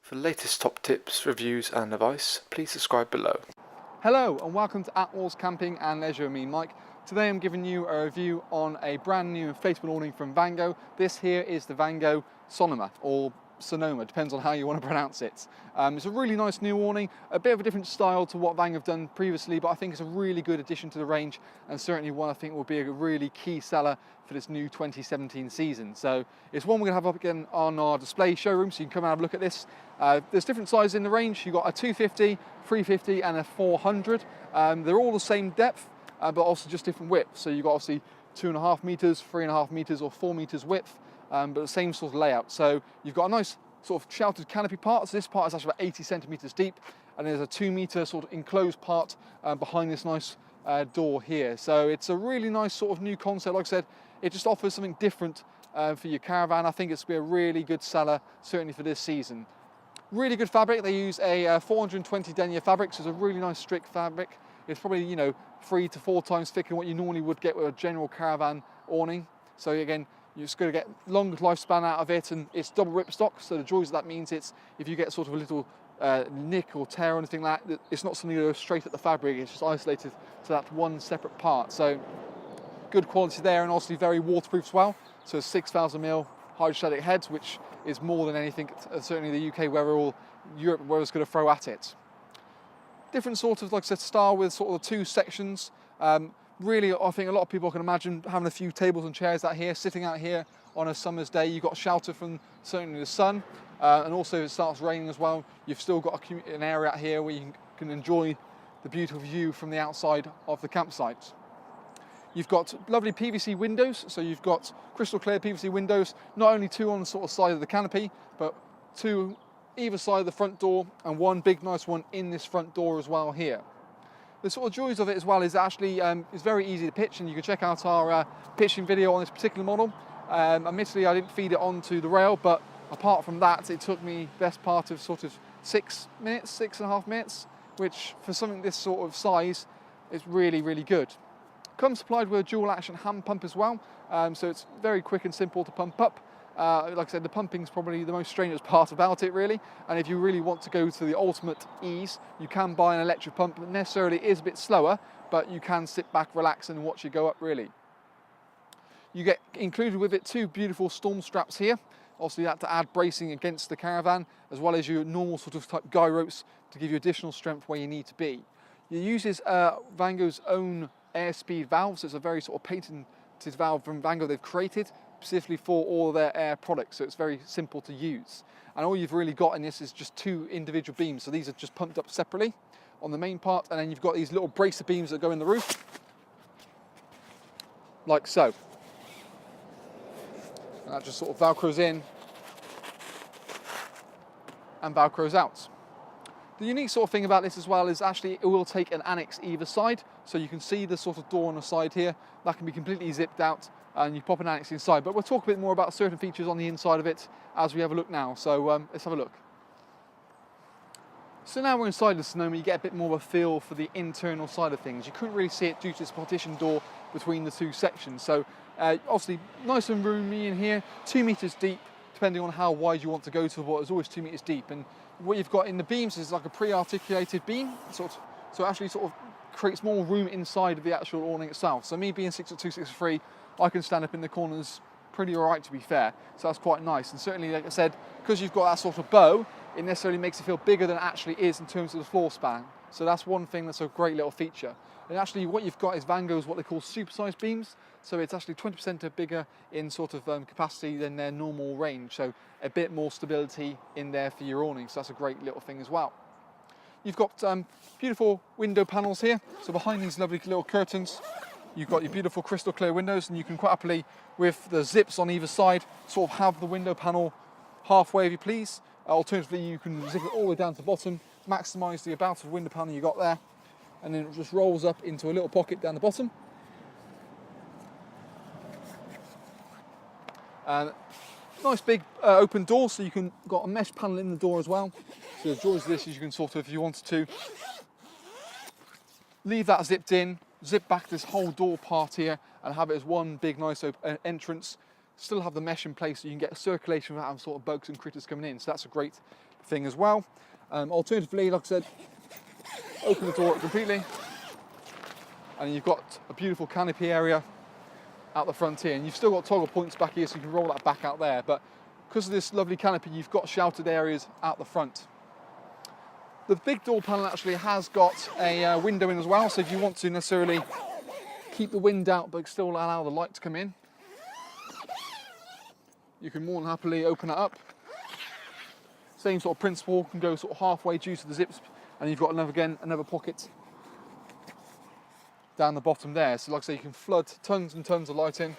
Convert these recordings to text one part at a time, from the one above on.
For the latest top tips, reviews and advice, please subscribe below. Hello and welcome to Attwoolls Camping and Leisure with me, Mike. Today I'm giving you a review on a brand new inflatable awning from Vango. This here is the Vango Sonoma, or Sonoma, depends on how you want to pronounce it. It's a really nice new awning, a bit of a different style to what Vango have done previously, but I think it's a really good addition to the range and certainly one I think will be a really key seller for this new 2017 season. So it's one we're going to have up again on our display showroom, so you can come and have a look at this. There's different sizes in the range. You've got a 250, 350 and a 400. They're all the same depth, but also just different width. So you've got obviously 2.5 meters, 3.5 meters or 4 meters width, but the same sort of layout. So you've got a nice sort of sheltered canopy part. So this part is actually about 80 centimeters deep, and there's a 2 meter sort of enclosed part behind this nice door here. So it's a really nice sort of new concept. Like I said, it just offers something different for your caravan. I think it's going to be a really good seller, certainly for this season. Really good fabric. They use a 420 denier fabric, so it's a really nice strict fabric. It's probably, 3 to 4 times thicker than what you normally would get with a general caravan awning. So again, you're just going to get longer lifespan out of it, and it's double ripstop. So the joys of that means it's, if you get sort of a little nick or tear or anything like that, it's not something that goes straight at the fabric. It's just isolated to that one separate part. So good quality there, and obviously very waterproof as well. So 6,000 mil hydrostatic heads, which is more than anything, certainly the UK weather or Europe weather's going to throw at it. Different sort of, like I said, style with sort of the 2 sections. Really, I think a lot of people can imagine having a few tables and chairs out here, sitting out here on a summer's day. You've got shelter from certainly the sun, and also if it starts raining as well, you've still got an area out here where you can enjoy the beautiful view from the outside of the campsite. You've got lovely PVC windows, so you've got crystal clear PVC windows, not only 2 on the sort of side of the canopy, but 2 either side of the front door, and 1 big nice one in this front door as well here. The sort of joys of it as well is actually it's very easy to pitch, and you can check out our pitching video on this particular model. Admittedly, I didn't feed it onto the rail, but apart from that, it took me best part of sort of 6 minutes, 6.5 minutes, which for something this sort of size is really, really good. Comes supplied with a dual action hand pump as well, so it's very quick and simple to pump up. Like I said, the pumping is probably the most strenuous part about it really, and if you really want to go to the ultimate ease, you can buy an electric pump that necessarily is a bit slower, but you can sit back, relax and watch it go up really. You get included with it 2 beautiful storm straps here, obviously that to add bracing against the caravan, as well as your normal sort of type guy ropes to give you additional strength where you need to be. It uses Vango's own Airspeed Valves. It's a very sort of patented valve from Vango they've created specifically for all of their air products, so it's very simple to use. And all you've really got in this is just 2 individual beams, so these are just pumped up separately on the main part, and then you've got these little bracer beams that go in the roof, like so. And that just sort of velcros in and velcros out. The unique sort of thing about this as well is actually it will take an annex either side, so you can see the sort of door on the side here. That can be completely zipped out and you pop an annex inside, but we'll talk a bit more about certain features on the inside of it as we have a look now. So let's have a look. So now we're inside the Sonoma, you get a bit more of a feel for the internal side of things. You couldn't really see it due to this partition door between the 2 sections. So obviously nice and roomy in here, 2 meters deep, depending on how wide you want to go to, but it's always 2 meters deep. And what you've got in the beams is like a pre-articulated beam, so it actually sort of creates more room inside of the actual awning itself. So me being 6'2", 6'3", I can stand up in the corners pretty alright, to be fair. So that's quite nice. And certainly, like I said, because you've got that sort of bow, it necessarily makes it feel bigger than it actually is in terms of the floor span. So that's one thing that's a great little feature. And actually what you've got is Vango's what they call supersized beams. So it's actually 20% bigger in sort of capacity than their normal range. So a bit more stability in there for your awning. So that's a great little thing as well. You've got beautiful window panels here. So behind these lovely little curtains, you've got your beautiful crystal clear windows, and you can quite happily, with the zips on either side, sort of have the window panel halfway if you please. Alternatively, you can zip it all the way down to the bottom, maximise the amount of window panel you got there, and then it just rolls up into a little pocket down the bottom. And nice big open door, so you can got a mesh panel in the door as well. So the joys of this is you can sort of, if you wanted to, leave that zipped in, zip back this whole door part here, and have it as one big nice entrance. still have the mesh in place so you can get circulation without having sort of bugs and critters coming in. So that's a great thing as well. Alternatively, like I said, open the door up completely, and you've got a beautiful canopy area out the front here, and you've still got toggle points back here so you can roll that back out there, but because of this lovely canopy you've got sheltered areas out the front. The big door panel actually has got a window in as well, so if you want to necessarily keep the wind out but still allow the light to come in, you can more than happily open it up. Same sort of principle, can go sort of halfway due to the zips, and you've got another pocket down the bottom there. So like I say, you can flood tons and tons of light in.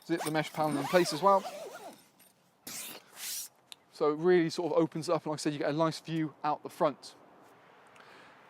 Zip the mesh panel in place as well. So it really sort of opens up, and like I said, you get a nice view out the front.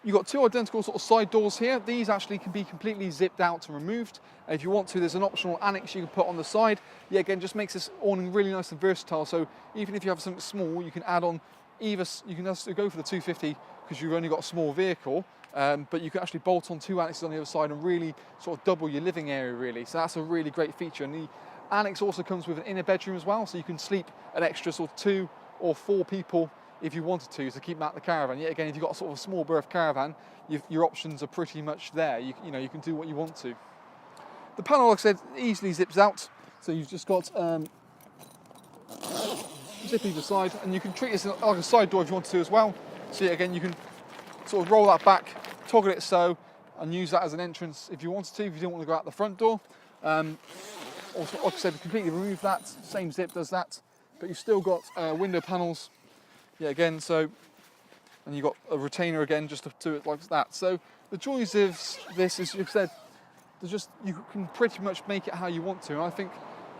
You've got two identical sort of side doors here. These actually can be completely zipped out and removed. And if you want to, there's an optional annex you can put on the side. Yeah, again, just makes this awning really nice and versatile. So even if you have something small, you can add on either, you can just go for the 250 because you've only got a small vehicle, but you can actually bolt on two annexes on the other side and really sort of double your living area really. So that's a really great feature. And the annex also comes with an inner bedroom as well, so you can sleep an extra sort of 2 or 4 people if you wanted to keep them out the caravan. Yet again, if you've got a sort of small berth caravan, your options are pretty much there. You know, you can do what you want to. The panel, like I said, easily zips out. So you've just got zip either side, and you can treat this like a side door if you want to as well. So yet again, you can sort of roll that back, toggle it so, and use that as an entrance if you wanted to, if you didn't want to go out the front door. Also, like I said, completely remove that. Same zip does that, but you've still got window panels. Yeah, again, so, and you've got a retainer again just to do it like that. So the joys of this is, you've said, you can pretty much make it how you want to. And I think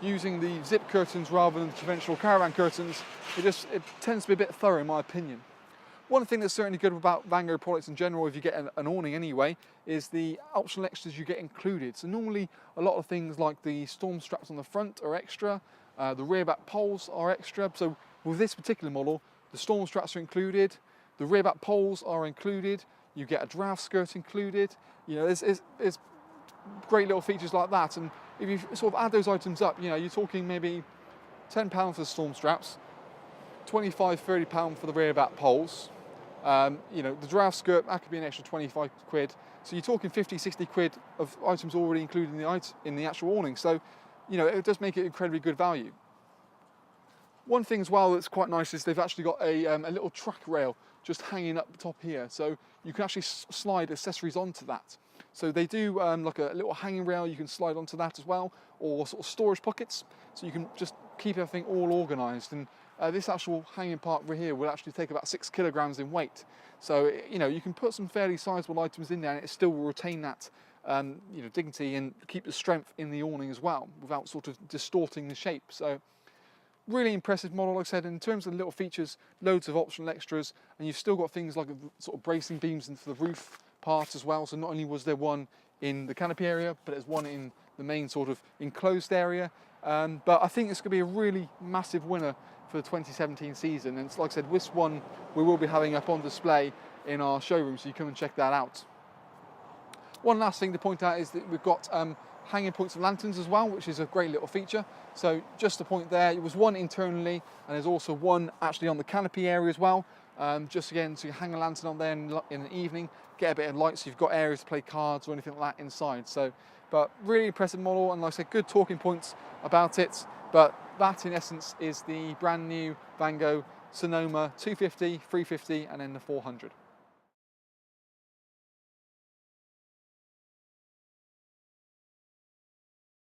using the zip curtains rather than conventional caravan curtains, it tends to be a bit thorough in my opinion. One thing that's certainly good about Vango products in general, if you get an awning anyway, is the optional extras you get included. So normally a lot of things like the storm straps on the front are extra, the rear back poles are extra. So with this particular model, the storm straps are included, the rear back poles are included, you get a draft skirt included. You know, there's great little features like that. And if you sort of add those items up, you know, you're talking maybe £10 for the storm straps, £25, £30 for the rear back poles. You know, the draft skirt, that could be an extra 25 quid. So you're talking 50, 60 quid of items already included in the actual awning. So, you know, it does make it incredibly good value. One thing as well that's quite nice is they've actually got a little track rail just hanging up the top here. So you can actually slide accessories onto that. So they do like a little hanging rail, you can slide onto that as well, or sort of storage pockets. So you can just keep everything all organised. And this actual hanging part right here will actually take about 6 kilograms in weight. So, you know, you can put some fairly sizable items in there and it still will retain that you know, dignity and keep the strength in the awning as well without sort of distorting the shape. So really impressive model, like I said. In terms of the little features, loads of optional extras, and you've still got things like sort of bracing beams into the roof part as well. So not only was there one in the canopy area, but there's one in the main sort of enclosed area. But I think it's going to be a really massive winner for the 2017 season. And like I said, this one we will be having up on display in our showroom, so you come and check that out. One last thing to point out is that we've got hanging points of lanterns as well, which is a great little feature. So just to point there, it was one internally, and there's also one actually on the canopy area as well. Just again, so you hang a lantern on there in the evening, get a bit of light, so you've got areas to play cards or anything like that inside. So, but really impressive model, and like I said, good talking points about it. But that in essence is the brand new Vango Sonoma 250, 350, and then the 400.